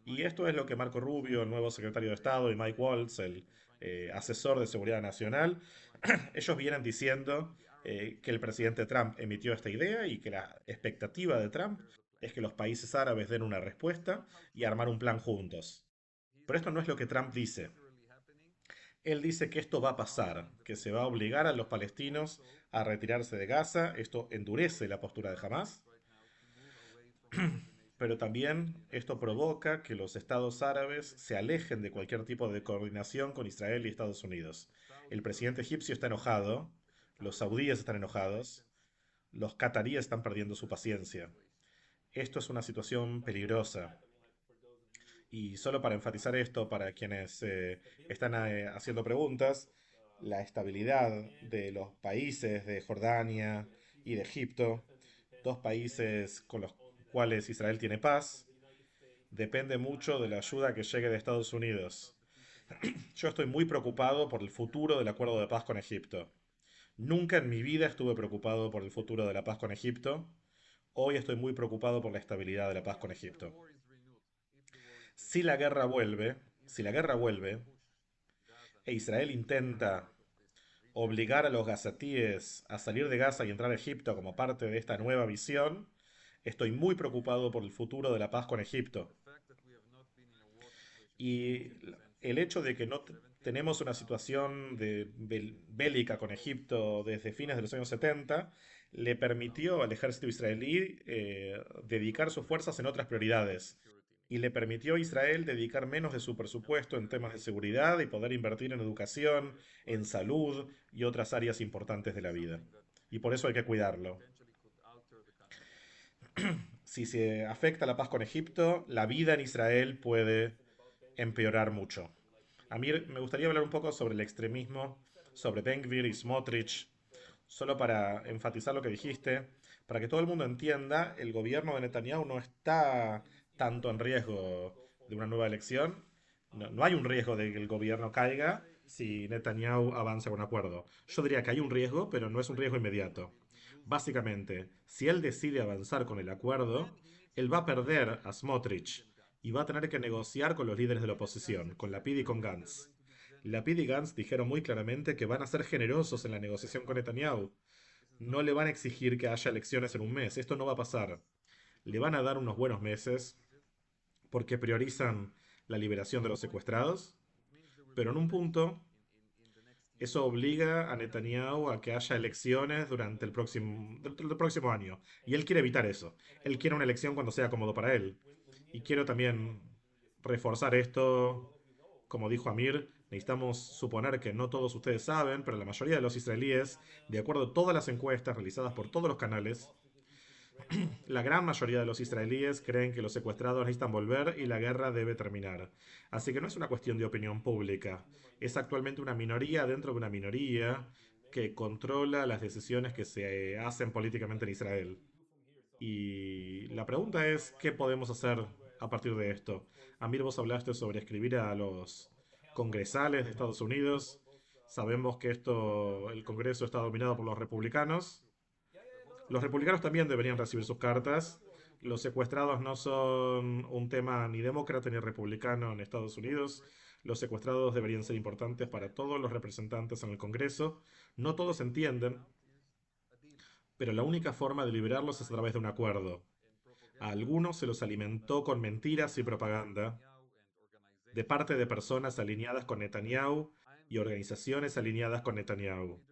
Y esto es lo que Marco Rubio, el nuevo secretario de Estado, y Mike Waltz, el asesor de seguridad nacional, ellos vienen diciendo que el presidente Trump emitió esta idea y que la expectativa de Trump es que los países árabes den una respuesta y armar un plan juntos. Pero esto no es lo que Trump dice. Él dice que esto va a pasar, que se va a obligar a los palestinos a retirarse de Gaza. Esto endurece la postura de Hamas, pero también esto provoca que los estados árabes se alejen de cualquier tipo de coordinación con Israel y Estados Unidos. El presidente egipcio está enojado, los saudíes están enojados, los cataríes están perdiendo su paciencia. Esto es una situación peligrosa. Y solo para enfatizar esto, para quienes están haciendo preguntas, la estabilidad de los países de Jordania y de Egipto, dos países con los cuales Israel tiene paz, depende mucho de la ayuda que llegue de Estados Unidos. Yo estoy muy preocupado por el futuro del acuerdo de paz con Egipto. Nunca en mi vida estuve preocupado por el futuro de la paz con Egipto. Hoy estoy muy preocupado por la estabilidad de la paz con Egipto. Si la guerra vuelve, si la guerra vuelve, e Israel intenta obligar a los gazatíes a salir de Gaza y entrar a Egipto como parte de esta nueva visión, estoy muy preocupado por el futuro de la paz con Egipto. Y el hecho de que no tenemos una situación bélica con Egipto desde fines de los años 70 le permitió al ejército israelí dedicar sus fuerzas en otras prioridades. Y le permitió a Israel dedicar menos de su presupuesto en temas de seguridad y poder invertir en educación, en salud y otras áreas importantes de la vida. Y por eso hay que cuidarlo. Si se afecta la paz con Egipto, la vida en Israel puede empeorar mucho. A mí me gustaría hablar un poco sobre el extremismo, sobre Ben Gvir y Smotrich, solo para enfatizar lo que dijiste, para que todo el mundo entienda, el gobierno de Netanyahu no está tanto en riesgo de una nueva elección. No hay un riesgo de que el gobierno caiga si Netanyahu avanza con acuerdo. Yo diría que hay un riesgo, pero no es un riesgo inmediato. Básicamente, si él decide avanzar con el acuerdo, él va a perder a Smotrich, y va a tener que negociar con los líderes de la oposición, con Lapid y con Gantz. Lapid y Gantz dijeron muy claramente que van a ser generosos en la negociación con Netanyahu. No le van a exigir que haya elecciones en un mes, esto no va a pasar. Le van a dar unos buenos meses porque priorizan la liberación de los secuestrados, pero en un punto eso obliga a Netanyahu a que haya elecciones durante el próximo año. Y él quiere evitar eso. Él quiere una elección cuando sea cómodo para él. Y quiero también reforzar esto, como dijo Amir, necesitamos suponer que no todos ustedes saben, pero la mayoría de los israelíes, de acuerdo a todas las encuestas realizadas por todos los canales, la gran mayoría de los israelíes creen que los secuestrados necesitan volver y la guerra debe terminar. Así que no es una cuestión de opinión pública, es actualmente una minoría dentro de una minoría que controla las decisiones que se hacen políticamente en Israel. Y la pregunta es, ¿qué podemos hacer a partir de esto? Amir, vos hablaste sobre escribir a los congresales de Estados Unidos. Sabemos que el Congreso está dominado por los republicanos. Los republicanos también deberían recibir sus cartas. Los secuestrados no son un tema ni demócrata ni republicano en Estados Unidos. Los secuestrados deberían ser importantes para todos los representantes en el Congreso. No todos entienden, pero la única forma de liberarlos es a través de un acuerdo. A algunos se los alimentó con mentiras y propaganda de parte de personas alineadas con Netanyahu y organizaciones alineadas con Netanyahu.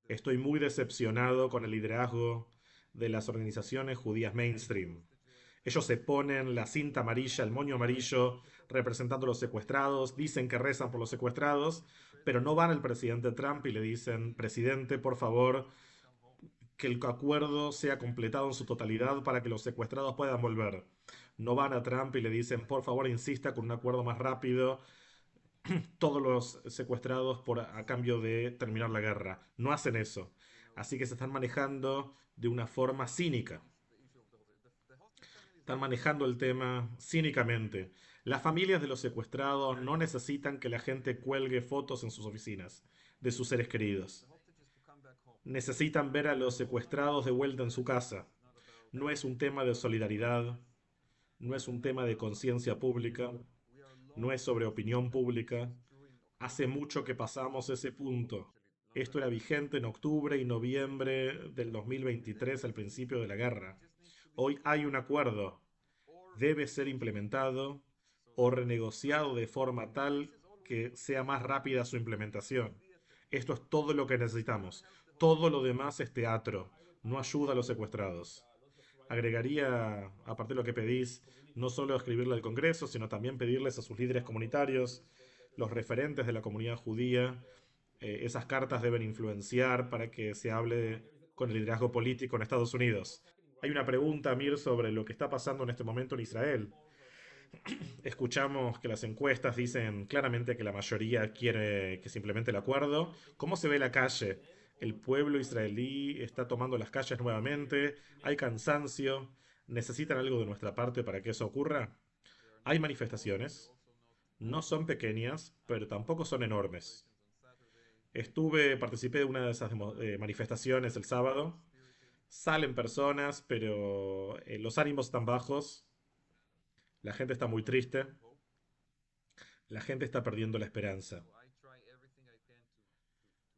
Estoy muy decepcionado con el liderazgo de las organizaciones judías mainstream. Ellos se ponen la cinta amarilla, el moño amarillo, representando a los secuestrados, dicen que rezan por los secuestrados, pero no van al presidente Trump y le dicen, presidente, por favor, que el acuerdo sea completado en su totalidad para que los secuestrados puedan volver. No van a Trump y le dicen, por favor, insista con un acuerdo más rápido, todos los secuestrados a cambio de terminar la guerra. No hacen eso. Así que se están manejando de una forma cínica. Están manejando el tema cínicamente. Las familias de los secuestrados no necesitan que la gente cuelgue fotos en sus oficinas de sus seres queridos. Necesitan ver a los secuestrados de vuelta en su casa. No es un tema de solidaridad, no es un tema de conciencia pública, no es sobre opinión pública. Hace mucho que pasamos ese punto. Esto era vigente en octubre y noviembre del 2023, al principio de la guerra. Hoy hay un acuerdo. Debe ser implementado o renegociado de forma tal que sea más rápida su implementación. Esto es todo lo que necesitamos. Todo lo demás es teatro. No ayuda a los secuestrados. Agregaría, aparte de lo que pedís, no solo escribirle al Congreso, sino también pedirles a sus líderes comunitarios, los referentes de la comunidad judía, esas cartas deben influenciar para que se hable con el liderazgo político en Estados Unidos. Hay una pregunta, Mir, sobre lo que está pasando en este momento en Israel. Escuchamos que las encuestas dicen claramente que la mayoría quiere que se implemente el acuerdo. ¿Cómo se ve la calle? El pueblo israelí está tomando las calles nuevamente. Hay cansancio. ¿Necesitan algo de nuestra parte para que eso ocurra? Hay manifestaciones. No son pequeñas, pero tampoco son enormes. Participé de una de esas manifestaciones el sábado. Salen personas, pero los ánimos están bajos. La gente está muy triste. La gente está perdiendo la esperanza.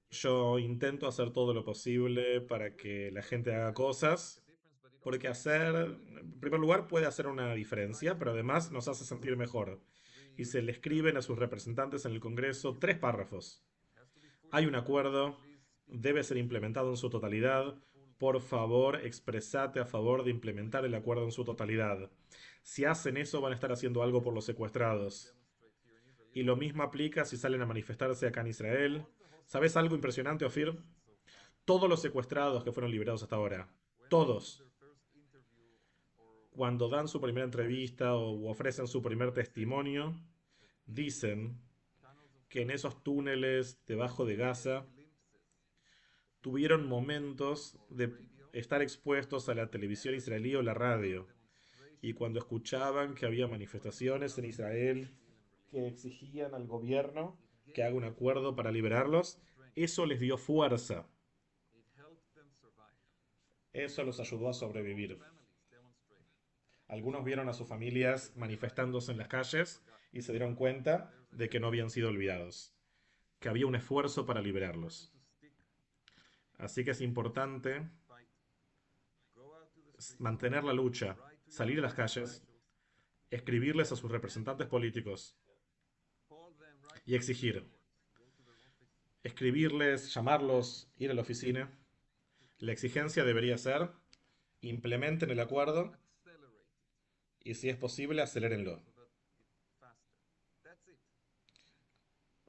Yo intento hacer todo lo posible para que la gente haga cosas, porque en primer lugar, puede hacer una diferencia, pero además nos hace sentir mejor. Y se le escriben a sus representantes en el Congreso 3 párrafos. Hay un acuerdo, debe ser implementado en su totalidad. Por favor, expresate a favor de implementar el acuerdo en su totalidad. Si hacen eso, van a estar haciendo algo por los secuestrados. Y lo mismo aplica si salen a manifestarse acá en Israel. ¿Sabes algo impresionante, Ofir? Todos los secuestrados que fueron liberados hasta ahora, todos, cuando dan su primera entrevista o ofrecen su primer testimonio, dicen que en esos túneles debajo de Gaza tuvieron momentos de estar expuestos a la televisión israelí o la radio. Y cuando escuchaban que había manifestaciones en Israel que exigían al gobierno que haga un acuerdo para liberarlos, eso les dio fuerza. Eso los ayudó a sobrevivir. Algunos vieron a sus familias manifestándose en las calles y se dieron cuenta de que no habían sido olvidados, que había un esfuerzo para liberarlos. Así que es importante mantener la lucha, salir a las calles, escribirles a sus representantes políticos y exigir. Escribirles, llamarlos, ir a la oficina. La exigencia debería ser: implementen el acuerdo y, si es posible, acelérenlo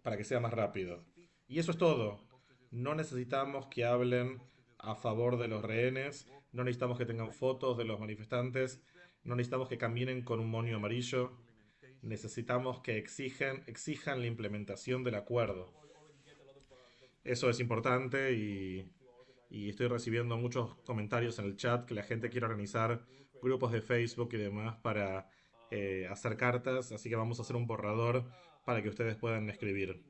para que sea más rápido. Y eso es todo. No necesitamos que hablen a favor de los rehenes, no necesitamos que tengan fotos de los manifestantes, no necesitamos que caminen con un moño amarillo, necesitamos que exijan la implementación del acuerdo. Eso es importante y estoy recibiendo muchos comentarios en el chat que la gente quiere organizar grupos de Facebook y demás para hacer cartas, así que vamos a hacer un borrador para que ustedes puedan escribir.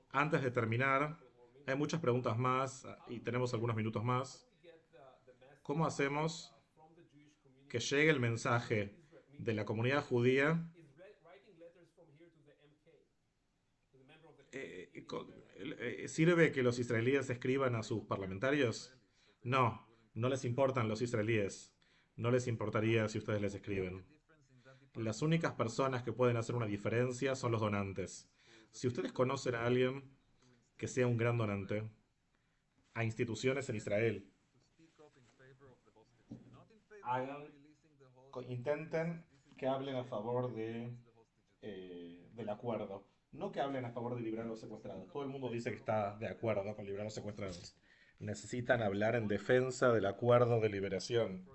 Antes de terminar, hay muchas preguntas más y tenemos algunos minutos más. ¿Cómo hacemos que llegue el mensaje de la comunidad judía? ¿Sirve que los israelíes escriban a sus parlamentarios? No, no les importan los israelíes. No les importaría si ustedes les escriben. Las únicas personas que pueden hacer una diferencia son los donantes. Si ustedes conocen a alguien que sea un gran donante a instituciones en Israel, hagan, intenten que hablen a favor del acuerdo. No que hablen a favor de liberar a los secuestrados. Todo el mundo dice que está de acuerdo con liberar a los secuestrados. Necesitan hablar en defensa del acuerdo de liberación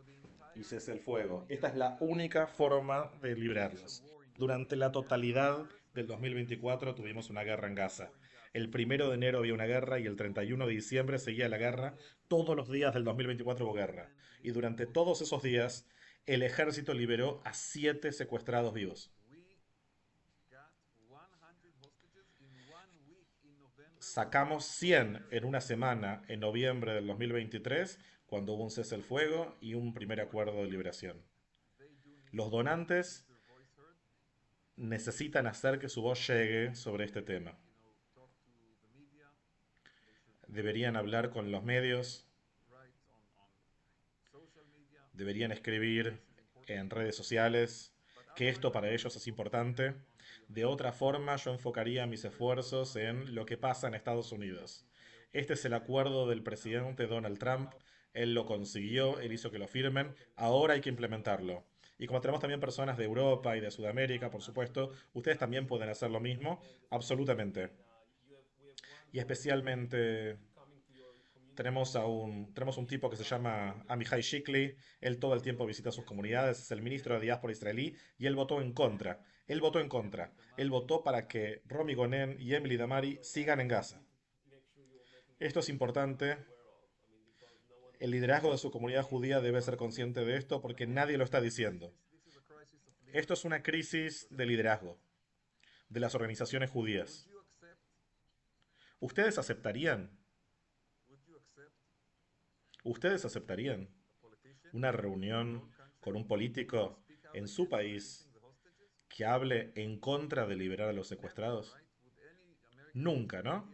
y cese el fuego. Esta es la única forma de liberarlos. Durante la totalidad del 2024 tuvimos una guerra en Gaza. El 1 de enero había una guerra y el 31 de diciembre seguía la guerra. Todos los días del 2024 hubo guerra. Y durante todos esos días el ejército liberó a 7 secuestrados vivos. Sacamos 100 en una semana en noviembre del 2023, cuando hubo un cese el fuego y un primer acuerdo de liberación. Los donantes necesitan hacer que su voz llegue sobre este tema. Deberían hablar con los medios, deberían escribir en redes sociales que esto para ellos es importante. De otra forma, yo enfocaría mis esfuerzos en lo que pasa en Estados Unidos. Este es el acuerdo del presidente Donald Trump. Él lo consiguió, él hizo que lo firmen. Ahora hay que implementarlo. Y como tenemos también personas de Europa y de Sudamérica, por supuesto, ustedes también pueden hacer lo mismo, absolutamente. Y especialmente tenemos un tipo que se llama Amihai Shikli. Él todo el tiempo visita sus comunidades, es el ministro de diáspora israelí y él votó en contra. Él votó en contra. Él votó para que Romy Gonen y Emily Damari sigan en Gaza. Esto es importante. El liderazgo de su comunidad judía debe ser consciente de esto porque nadie lo está diciendo. Esto es una crisis de liderazgo de las organizaciones judías. ¿Ustedes aceptarían? ¿Ustedes aceptarían una reunión con un político en su país que hable en contra de liberar a los secuestrados? Nunca, ¿no?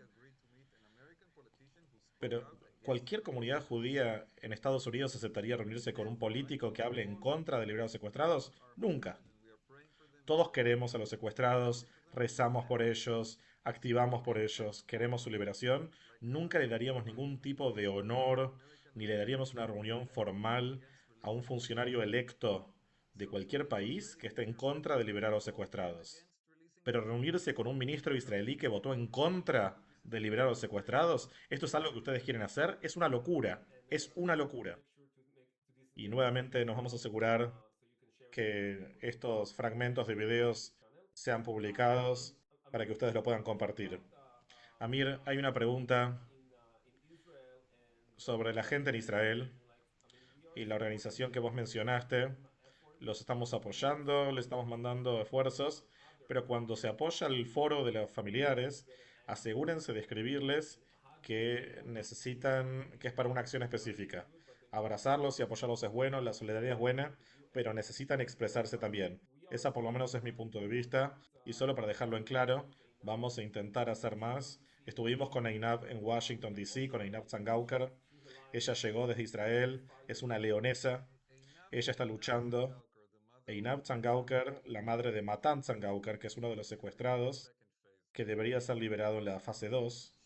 Pero cualquier comunidad judía en Estados Unidos aceptaría reunirse con un político que hable en contra de liberar a los secuestrados? Nunca. Todos queremos a los secuestrados, rezamos por ellos, activamos por ellos, queremos su liberación. Nunca le daríamos ningún tipo de honor, ni le daríamos una reunión formal a un funcionario electo de cualquier país que esté en contra de liberar a los secuestrados. Pero reunirse con un ministro israelí que votó en contra de liberar a los secuestrados, esto es algo que ustedes quieren hacer, es una locura, es una locura. Y nuevamente nos vamos a asegurar que estos fragmentos de videos sean publicados para que ustedes lo puedan compartir. Amir, hay una pregunta sobre la gente en Israel y la organización que vos mencionaste. Los estamos apoyando, les estamos mandando esfuerzos, pero cuando se apoya el foro de los familiares, asegúrense de escribirles que necesitan, que es para una acción específica. Abrazarlos y apoyarlos es bueno, la solidaridad es buena, pero necesitan expresarse también. Esa por lo menos es mi punto de vista, y solo para dejarlo en claro, vamos a intentar hacer más. Estuvimos con Einab en Washington, D.C., con Einab Zangaukar. Ella llegó desde Israel, es una leonesa, ella está luchando. Einab Zangaukar, la madre de Matan Zangaukar, que es uno de los secuestrados, que debería ser liberado en la fase 2.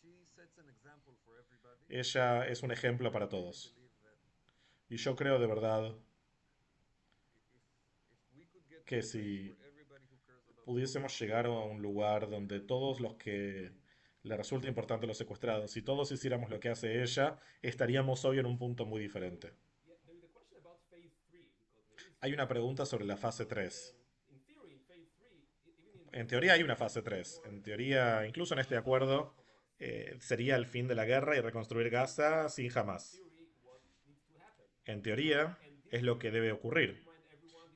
Ella es un ejemplo para todos. Y yo creo de verdad que si pudiésemos llegar a un lugar donde todos los que le resulta importante los secuestrados, si todos hiciéramos lo que hace ella, estaríamos hoy en un punto muy diferente. Hay una pregunta sobre la fase 3. En teoría hay una fase 3. En teoría, incluso en este acuerdo, sería el fin de la guerra y reconstruir Gaza sin jamás. En teoría, es lo que debe ocurrir.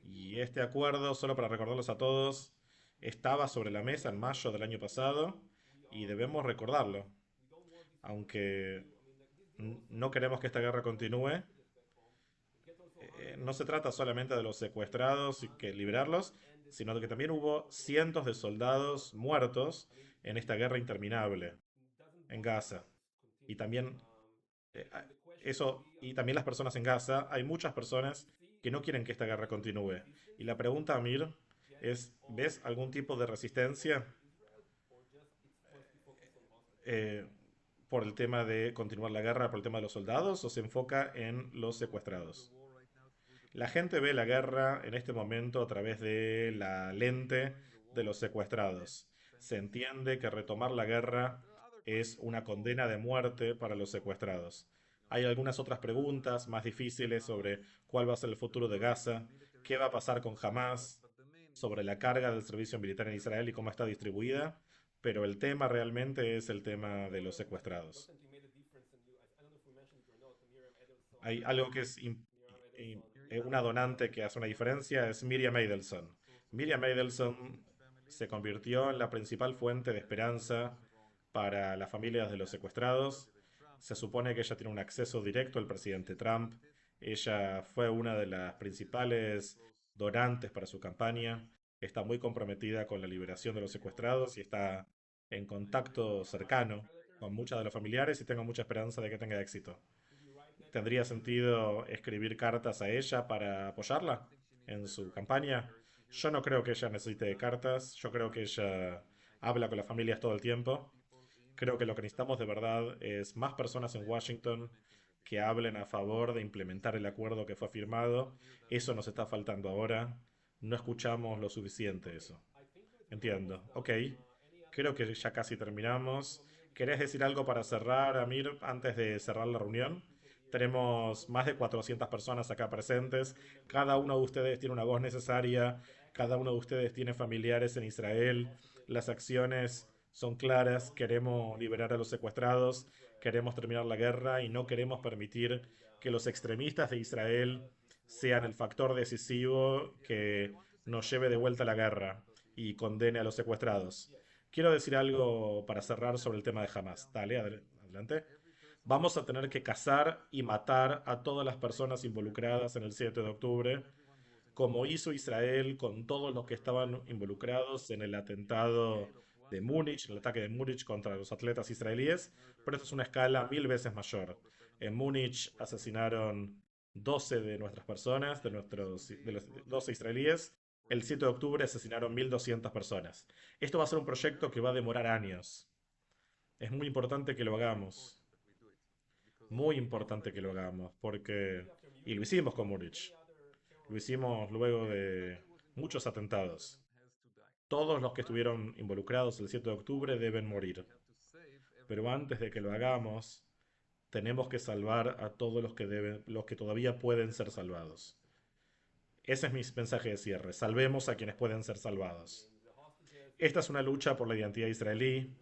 Y este acuerdo, solo para recordarlos a todos, estaba sobre la mesa en mayo del año pasado y debemos recordarlo. Aunque no queremos que esta guerra continúe, no se trata solamente de los secuestrados y que liberarlos, sino de que también hubo cientos de soldados muertos en esta guerra interminable en Gaza. Y también y también las personas en Gaza, hay muchas personas que no quieren que esta guerra continúe. Y la pregunta, Amir, es, ¿ves algún tipo de resistencia eh, por el tema de continuar la guerra, por el tema de los soldados, o se enfoca en los secuestrados? La gente ve la guerra en este momento a través de la lente de los secuestrados. Se entiende que retomar la guerra es una condena de muerte para los secuestrados. Hay algunas otras preguntas más difíciles sobre cuál va a ser el futuro de Gaza, qué va a pasar con Hamas, sobre la carga del servicio militar en Israel y cómo está distribuida, pero el tema realmente es el tema de los secuestrados. Hay algo que es una donante que hace una diferencia, es Miriam Eidelson. Miriam Eidelson se convirtió en la principal fuente de esperanza para las familias de los secuestrados. Se supone que ella tiene un acceso directo al presidente Trump. Ella fue una de las principales donantes para su campaña. Está muy comprometida con la liberación de los secuestrados y está en contacto cercano con muchas de los familiares y tengo mucha esperanza de que tenga éxito. ¿Tendría sentido escribir cartas a ella para apoyarla en su campaña? Yo no creo que ella necesite de cartas, yo creo que ella habla con las familias todo el tiempo. Creo que lo que necesitamos de verdad es más personas en Washington que hablen a favor de implementar el acuerdo que fue firmado. Eso nos está faltando ahora. No escuchamos lo suficiente eso. Entiendo. Ok. Creo que ya casi terminamos. ¿Querés decir algo para cerrar, Amir, antes de cerrar la reunión? Tenemos más de 400 personas acá presentes. Cada uno de ustedes tiene una voz necesaria. Cada uno de ustedes tiene familiares en Israel. Las acciones son claras. Queremos liberar a los secuestrados. Queremos terminar la guerra y no queremos permitir que los extremistas de Israel sean el factor decisivo que nos lleve de vuelta a la guerra y condene a los secuestrados. Quiero decir algo para cerrar sobre el tema de Hamas. Dale, adelante. Vamos a tener que cazar y matar a todas las personas involucradas en el 7 de octubre, como hizo Israel con todos los que estaban involucrados en el atentado de Múnich, el ataque de Múnich contra los atletas israelíes, pero esto es una escala mil veces mayor. En Múnich asesinaron 12 de nuestras personas, de los 12 israelíes. El 7 de octubre asesinaron 1.200 personas. Esto va a ser un proyecto que va a demorar años. Es muy importante que lo hagamos. Muy importante que lo hagamos, porque... Y lo hicimos con Múnich. Lo hicimos luego de muchos atentados. Todos los que estuvieron involucrados el 7 de octubre deben morir. Pero antes de que lo hagamos, tenemos que salvar a todos los que todavía pueden ser salvados. Ese es mi mensaje de cierre. Salvemos a quienes pueden ser salvados. Esta es una lucha por la identidad israelí.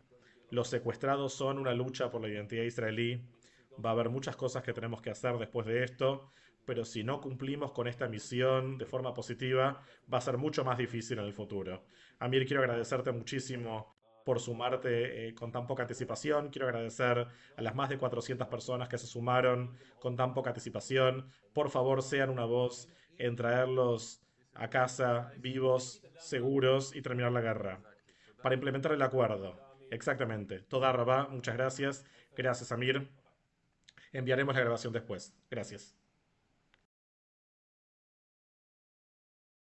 Los secuestrados son una lucha por la identidad israelí. Va a haber muchas cosas que tenemos que hacer después de esto, pero si no cumplimos con esta misión de forma positiva, va a ser mucho más difícil en el futuro. Amir, quiero agradecerte muchísimo por sumarte con tan poca anticipación. Quiero agradecer a las más de 400 personas que se sumaron con tan poca anticipación. Por favor, sean una voz en traerlos a casa vivos, seguros y terminar la guerra. Para implementar el acuerdo. Exactamente. Toda Rabá, muchas gracias. Gracias, Amir. Enviaremos la grabación después. Gracias.